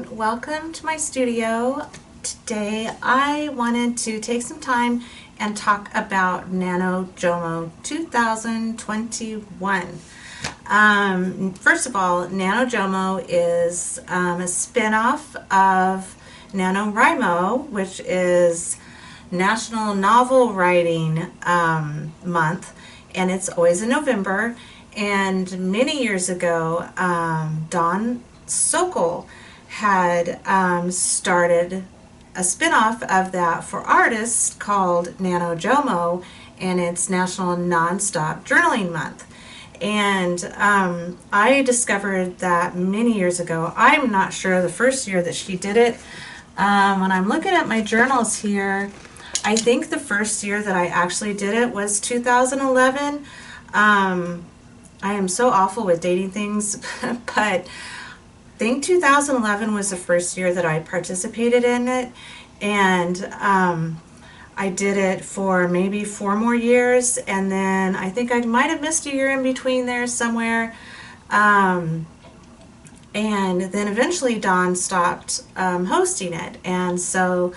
everyone, welcome to my studio. Today I wanted to take some time and talk about NaNoJouMo 2021. First of all, NaNoJouMo is a spin-off of NaNoWriMo, which is National Novel Writing Month, and it's always in November. And many years ago, Dawn Sokol had started a spin-off of that for artists called NaNoJouMo, and it's National Nonstop Journaling Month. And I discovered that many years ago. I'm not sure the first year that she did it. When I'm looking at my journals here, I think the first year that I actually did it was 2011. I am so awful with dating things, but I think 2011 was the first year that I participated in it, and I did it for maybe 4 more years, and then I think I might have missed a year in between there somewhere, and then eventually Dawn stopped hosting it, and so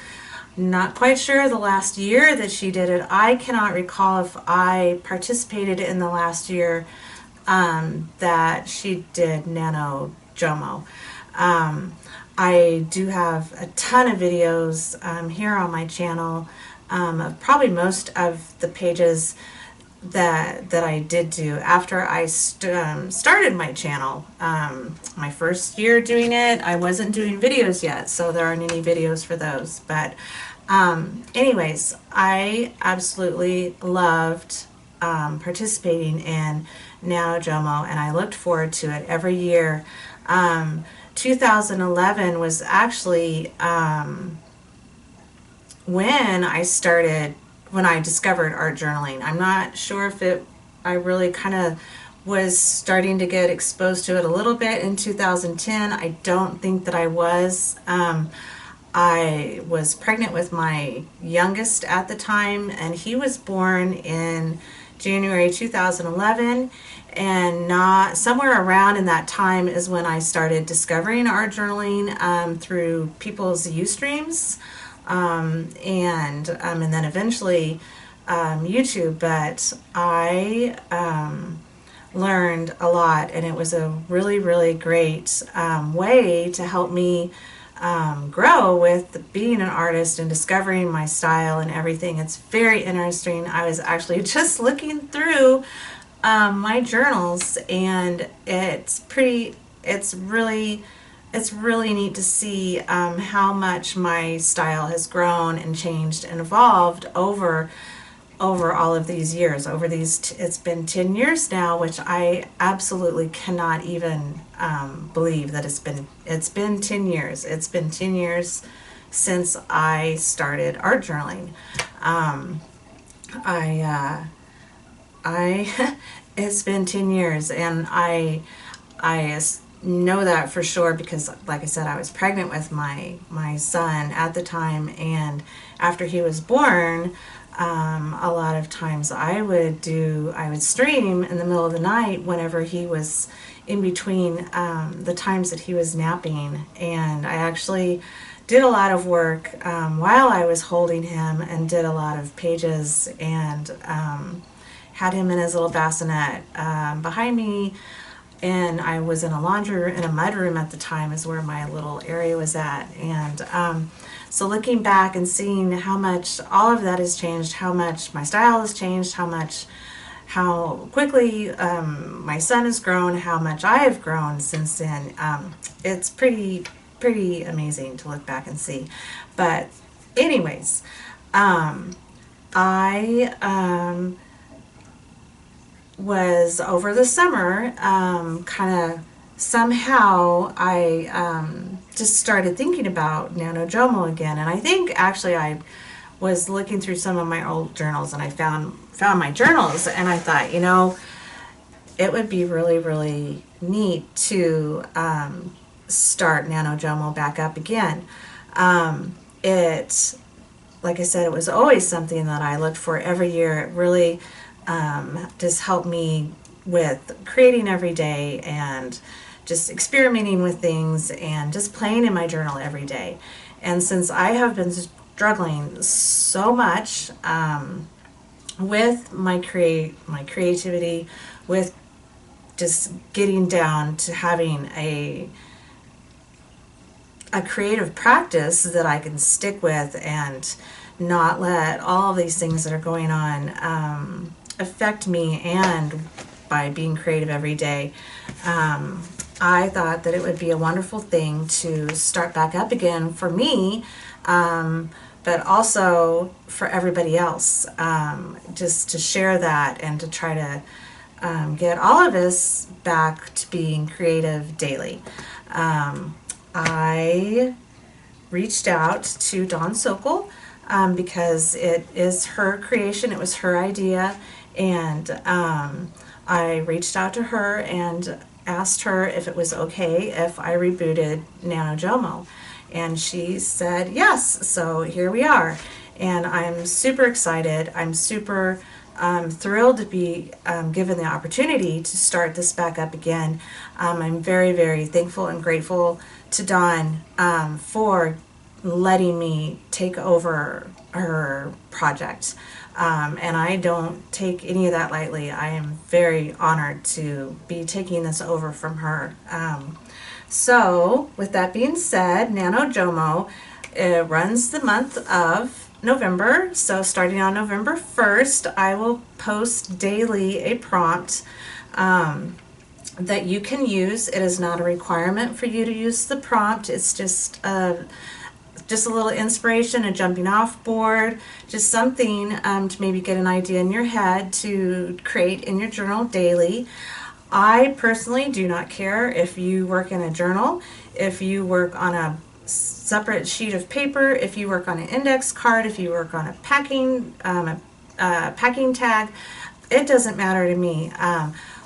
not quite sure the last year that she did it. I cannot recall if I participated in the last year that she did NaNoJouMo. I do have a ton of videos here on my channel of probably most of the pages that I did do after I started my channel. My first year doing it, I wasn't doing videos yet, so there aren't any videos for those. But anyways, I absolutely loved participating in NaNoJouMo, and I looked forward to it every year. 2011 was actually when I discovered art journaling. I'm not sure if I really kind of was starting to get exposed to it a little bit in 2010. I don't think that I was. I was pregnant with my youngest at the time, and he was born in January 2011, and not somewhere around in that time is when I started discovering art journaling through people's Ustreams, and then eventually YouTube. But I learned a lot, and it was a really great way to help me grow with being an artist and discovering my style and everything. It's very interesting. I was actually just looking through my journals, and it's really neat to see how much my style has grown and changed and evolved over all of these years. It's been 10 years now, which I absolutely cannot even believe that it's been 10 years. It's been 10 years since I started art journaling. It's been 10 years, and I know that for sure because, like I said, I was pregnant with my son at the time, and after he was born, a lot of times I would stream in the middle of the night whenever he was in between the times that he was napping, and I actually did a lot of work while I was holding him, and did a lot of pages, and had him in his little bassinet behind me. And I was in a mud room at the time is where my little area was at. And so looking back and seeing how much all of that has changed, how much my style has changed, how quickly my son has grown, how much I have grown since then, it's pretty amazing to look back and see. But anyways, I was over the summer, kind of somehow I just started thinking about NaNoJouMo again, and I think actually I was looking through some of my old journals, and I found my journals, and I thought, it would be really neat to start NaNoJouMo back up again. Like I said, it was always something that I looked for every year. It really just helped me with creating every day and just experimenting with things and just playing in my journal every day. And since I have been struggling so much with my creativity, with just getting down to having a creative practice that I can stick with and not let all of these things that are going on affect me, and by being creative every day, I thought that it would be a wonderful thing to start back up again for me, but also for everybody else, just to share that and to try to get all of us back to being creative daily. I reached out to Dawn Sokol because it is her creation, it was her idea, and I reached out to her and asked her if it was okay if I rebooted NaNoJouMo, and she said yes, so here we are. And I'm super excited. I'm super thrilled to be given the opportunity to start this back up again. I'm very, very thankful and grateful to Dawn for letting me take over her project. And I don't take any of that lightly. I am very honored to be taking this over from her. So with that being said, NaNoJouMo runs the month of November. So starting on November 1st, I will post daily a prompt that you can use. It is not a requirement for you to use the prompt. It's just a little inspiration, a jumping off board, just something to maybe get an idea in your head to create in your journal daily. I personally do not care if you work in a journal, if you work on a separate sheet of paper, if you work on an index card, if you work on a packing tag. It doesn't matter to me.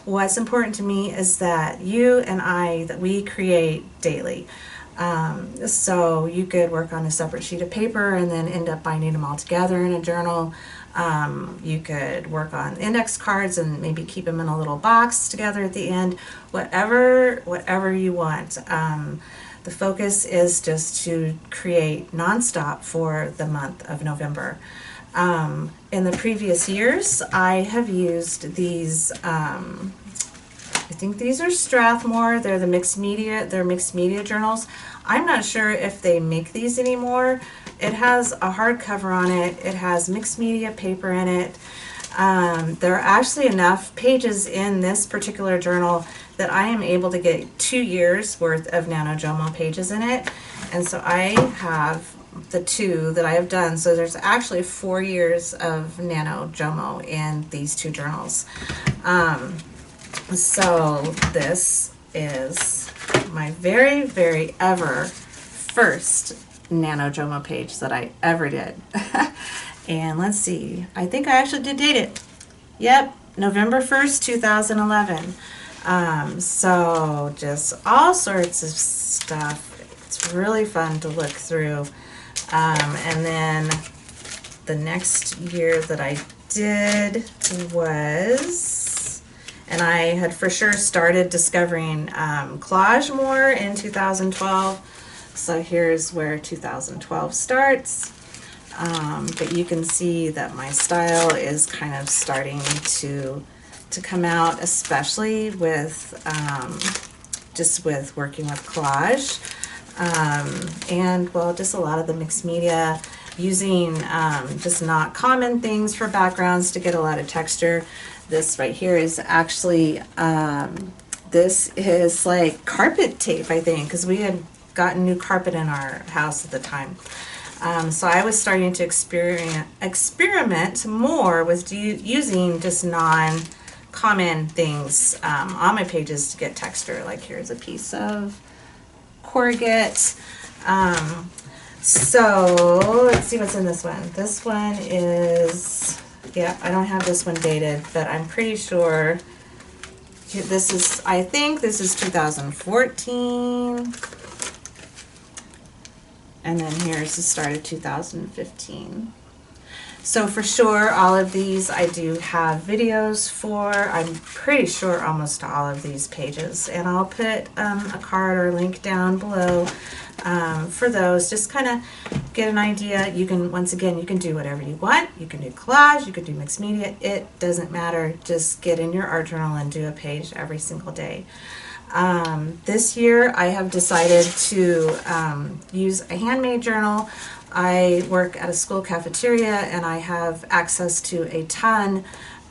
What's important to me is that you and I, that we create daily. So you could work on a separate sheet of paper and then end up binding them all together in a journal. You could work on index cards and maybe keep them in a little box together at the end. Whatever you want. The focus is just to create nonstop for the month of November. In the previous years, I have used these. I think these are Strathmore. They're mixed media journals. I'm not sure if they make these anymore. It has a hardcover on it. It has mixed media paper in it. There are actually enough pages in this particular journal that I am able to get 2 years worth of NaNoJouMo pages in it. And so I have the 2 that I have done. So there's actually 4 years of NaNoJouMo in these 2 journals. So this is my very, very ever first NaNoJouMo page that I ever did. And let's see, I think I actually did date it. Yep, November 1st, 2011. So just all sorts of stuff. It's really fun to look through. And then the next year that I did was, and I had for sure started discovering collage more in 2012. So here's where 2012 starts. But you can see that my style is kind of starting to come out, especially with just with working with collage. And well, just a lot of the mixed media, using just not common things for backgrounds to get a lot of texture. This right here is actually, this is like carpet tape, I think, because we had gotten new carpet in our house at the time. So I was starting to experiment more with using just non-common things on my pages to get texture. Like here's a piece of corrugate. So let's see what's in this one. This one is, yeah, I don't have this one dated, but I'm pretty sure this is, I think this is 2014. And then here's the start of 2015. So for sure, all of these I do have videos for. I'm pretty sure almost all of these pages. And I'll put a card or a link down below for those. Just kind of get an idea. You can, once again, you can do whatever you want. You can do collage, you can do mixed media. It doesn't matter. Just get in your art journal and do a page every single day. This year I have decided to use a handmade journal. I work at a school cafeteria and I have access to a ton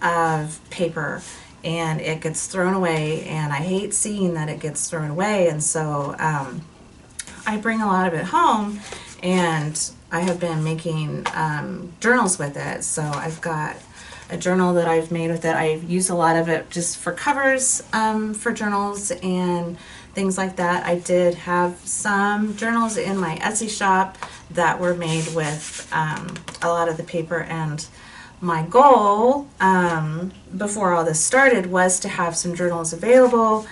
of paper, and it gets thrown away, and I hate seeing that it gets thrown away, and so I bring a lot of it home, and I have been making journals with it. So I've got a journal that I've made with it. I use a lot of it just for covers for journals and things like that. I did have some journals in my Etsy shop that were made with a lot of the paper, and my goal before all this started was to have some journals available,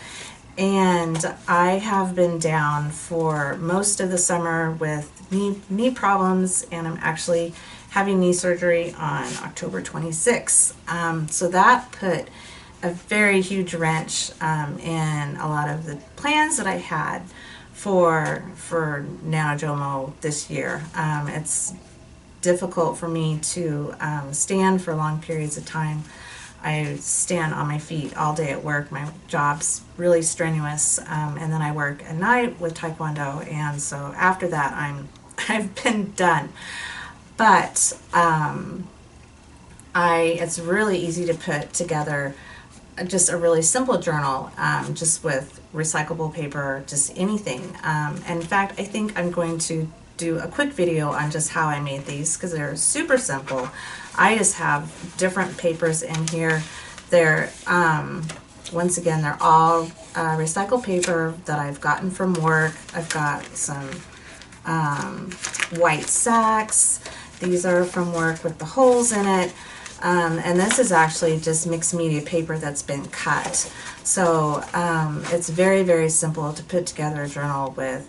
and I have been down for most of the summer with knee problems, and I'm actually having knee surgery on October 26th. So that put a very huge wrench in a lot of the plans that I had for NaNoJouMo this year. It's difficult for me to stand for long periods of time. I stand on my feet all day at work. My job's really strenuous, and then I work at night with Taekwondo, and so after that I've been done. But it's really easy to put together just a really simple journal, just with recyclable paper, just anything. In fact, I think I'm going to do a quick video on just how I made these, because they're super simple. I just have different papers in here. They're, once again, they're all recycled paper that I've gotten from work. I've got some white sacks. These are from work with the holes in it. And this is actually just mixed media paper that's been cut. So it's very, very simple to put together a journal with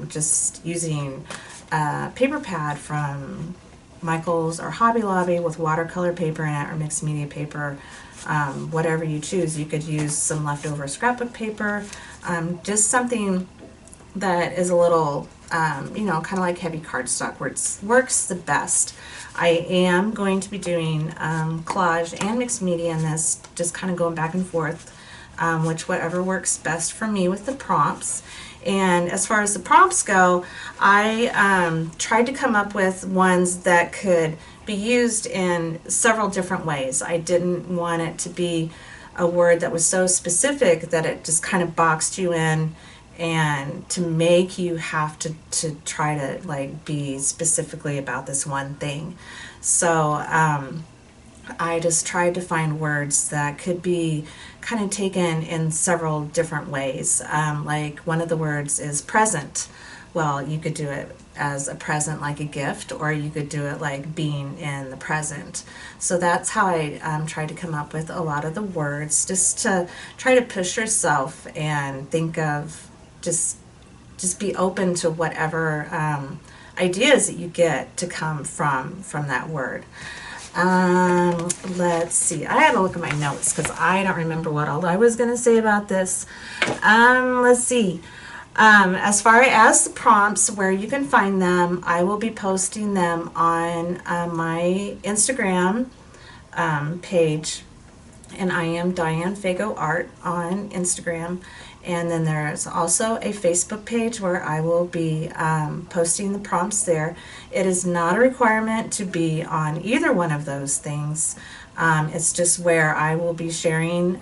just using a paper pad from Michael's or Hobby Lobby with watercolor paper in it, or mixed media paper, whatever you choose. You could use some leftover scrapbook paper, just something that is a little, you know, kind of like heavy cardstock, where it works the best. I am going to be doing collage and mixed media in this, just kind of going back and forth, whatever works best for me with the prompts. And as far as the prompts go, I tried to come up with ones that could be used in several different ways. I didn't want it to be a word that was so specific that it just kind of boxed you in, and to make you have to try to like be specifically about this one thing. So I just tried to find words that could be kind of taken in several different ways. Like one of the words is present. Well, you could do it as a present, like a gift, or you could do it like being in the present. So that's how I tried to come up with a lot of the words, just to try to push yourself and think of, just be open to whatever ideas that you get to come from that word. Let's see. I had to look at my notes because I don't remember what all I was going to say about this. Let's see. As far as the prompts, where you can find them, I will be posting them on my Instagram page, and I am Dianne Fago Art on Instagram. And then there's also a Facebook page where I will be posting the prompts there. It is not a requirement to be on either one of those things. It's just where I will be sharing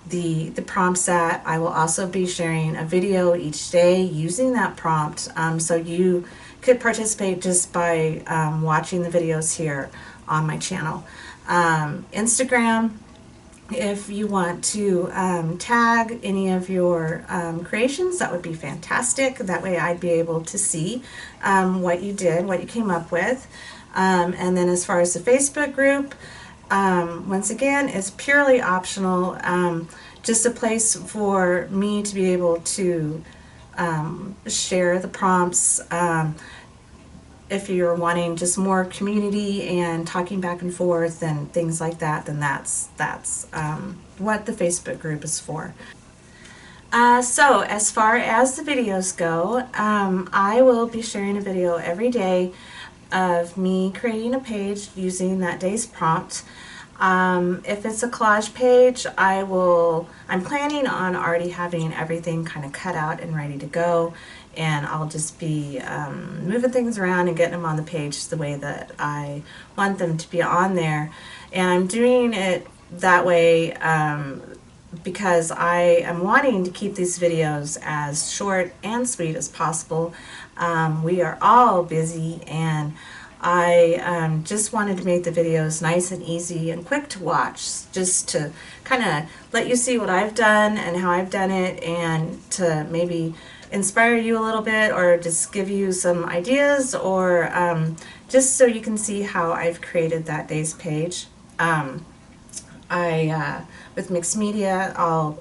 the prompts at. I will also be sharing a video each day using that prompt. So you could participate just by watching the videos here on my channel. Instagram, if you want to tag any of your creations, that would be fantastic. That way I'd be able to see what you did, what you came up with. And then as far as the Facebook group, once again, it's purely optional, just a place for me to be able to share the prompts. if you're wanting just more community and talking back and forth and things like that, then that's what the Facebook group is for. So as far as the videos go, I will be sharing a video every day of me creating a page using that day's prompt. If it's a collage page, I'm planning on already having everything kind of cut out and ready to go, and I'll just be moving things around and getting them on the page the way that I want them to be on there. And I'm doing it that way because I am wanting to keep these videos as short and sweet as possible. We are all busy, and I just wanted to make the videos nice and easy and quick to watch, just to kind of let you see what I've done and how I've done it, and to maybe inspire you a little bit, or just give you some ideas, or just so you can see how I've created that day's page. With mixed media, I'll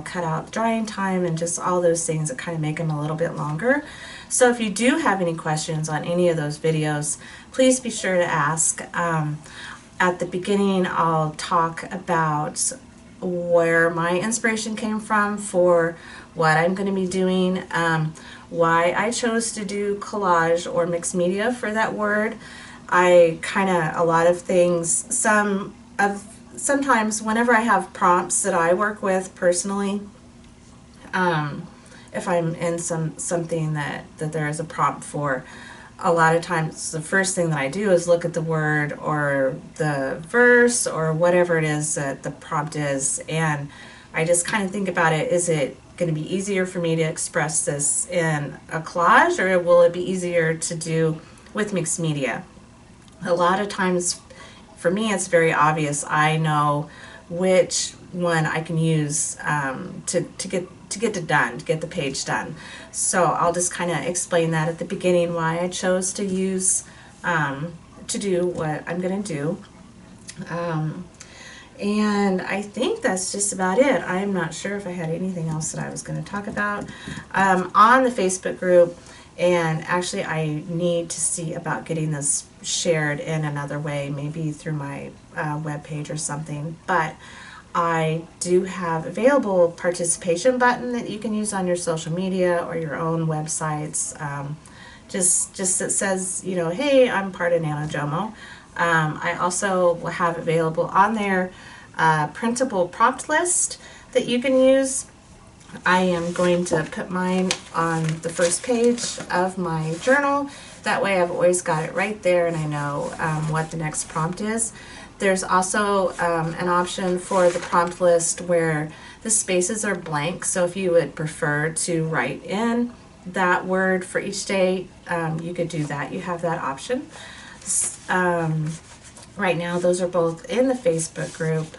cut out drying time and just all those things that kind of make them a little bit longer. So if you do have any questions on any of those videos, please be sure to ask. At the beginning, I'll talk about where my inspiration came from for what I'm going to be doing, why I chose to do collage or mixed media for that word. A lot of things, sometimes whenever I have prompts that I work with personally, if I'm in something that there is a prompt for, a lot of times the first thing that I do is look at the word or the verse or whatever it is that the prompt is, and I just kind of think about it. Is it going to be easier for me to express this in a collage, or will it be easier to do with mixed media? A lot of times for me, it's very obvious. I know which one I can use to get the page done. So I'll just kind of explain that at the beginning, why I chose to use to do what I'm going to do. And I think that's just about it. I'm not sure if I had anything else that I was going to talk about. On the Facebook group, and actually I need to see about getting this shared in another way, maybe through my webpage or something, but I do have available participation button that you can use on your social media or your own websites. Just that says, hey, I'm part of NaNoJouMo. I also will have available on there a printable prompt list that you can use. I am going to put mine on the first page of my journal. That way I've always got it right there, and I know what the next prompt is. There's also an option for the prompt list where the spaces are blank, so if you would prefer to write in that word for each day, you could do that. You have that option. Right now those are both in the Facebook group,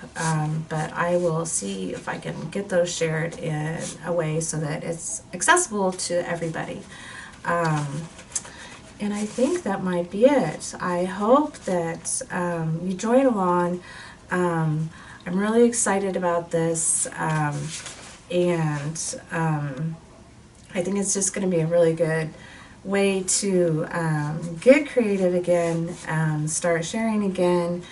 but I will see if I can get those shared in a way so that it's accessible to everybody. And I think that might be it. I hope that you join along. I'm really excited about this, and I think it's just going to be a really good way to get creative again, start sharing again,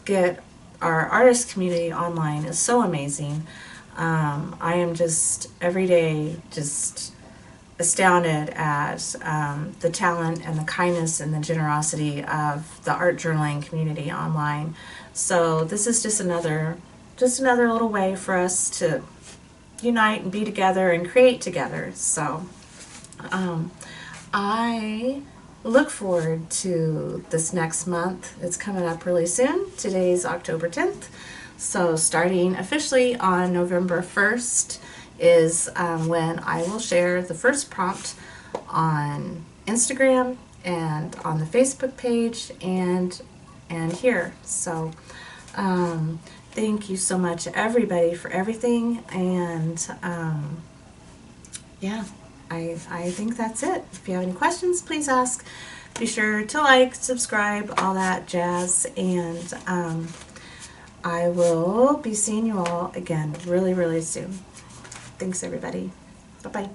get our artist community online is so amazing. I am just every day just astounded at the talent and the kindness and the generosity of the art journaling community online. So this is just another little way for us to unite and be together and create together. So I look forward to this next month. It's coming up really soon. Today's October 10th. So starting officially on November 1st is when I will share the first prompt on Instagram and on the Facebook page and here. So thank you so much everybody for everything, and yeah, I think that's it. If you have any questions, please ask. Be sure to like, subscribe, all that jazz, and I will be seeing you all again really, really soon. Thanks, everybody. Bye-bye.